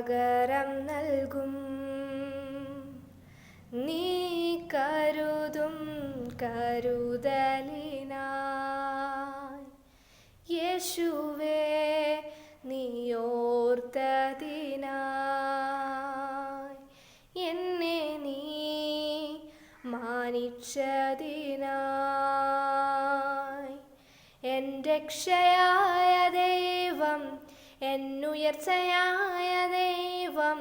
പകരം നൽകും. നീ കരുതും കരുതലിനായി യേശുവേ നീ ഓർത്തതിനായി, എന്നെ നീ മാനിച്ചതിനായി. എൻ രക്ഷയായ ദൈവം, എന്നുയർച്ചയായ ദൈവം,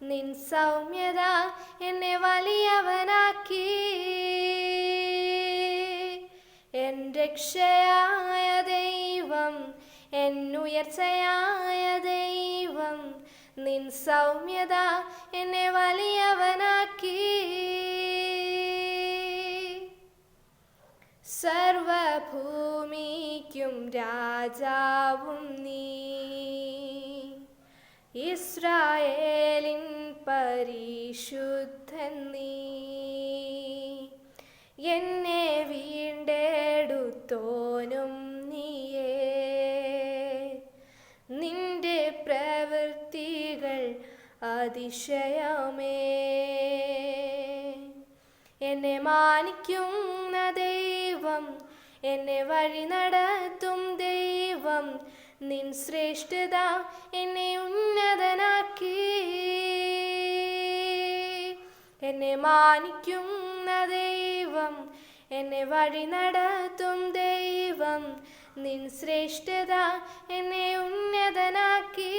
നിൻ സൗമ്യത എന്നെ വലിയവനാക്കി. എൻ രക്ഷയായ ദൈവം, എന്നുയർച്ചയായ ദൈവം, നിൻ സൗമ്യത എന്നെ വലിയവനാക്കി. സർവഭൂമിക്കും രാജാവും നീ, ഇസ്രായേലിൻ പരിശുദ്ധൻ നീ. എന്നെ വീണ്ടെടുത്തോനും നീയേ, നിന്റെ പ്രവൃത്തികൾ അതിശയമേ. എന്നെ മാനിക്കുന്ന ദൈവം, എന്നെ വഴി നടത്തും ദൈവം, നിൻ ശ്രേഷ്ഠത എന്നെ ഉന്നതനാക്കി. എന്നെ മാനിക്കുന്ന ദൈവം, എന്നെ വഴി നടത്തും ദൈവം, നിൻ ശ്രേഷ്ഠത എന്നെ ഉന്നതനാക്കി.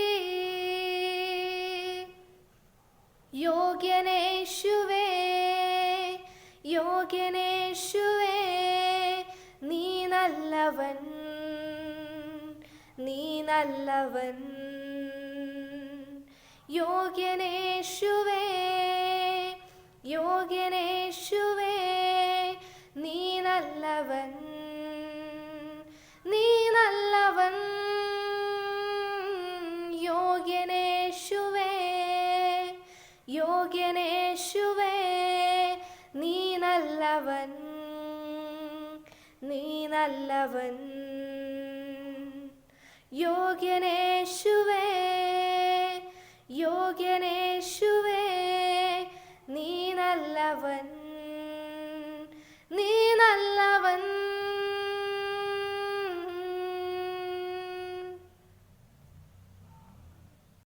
യോഗ്യനേശുവേ, യോഗ്യനേശുവേ, നീ നല്ലവൻ, നീ നല്ലവൻ. യോഗ്യനേശുവേ, യോഗ്യനേശുവേ, നീ നല്ലവൻ, നീ നല്ലവൻ. യോഗ്യനേശുവേ, യോഗ്യനേശുവേ, നീ നല്ലവൻ, നീ നല്ലവൻ. യോഗ്യനേശുവേ, യോഗ്യനേ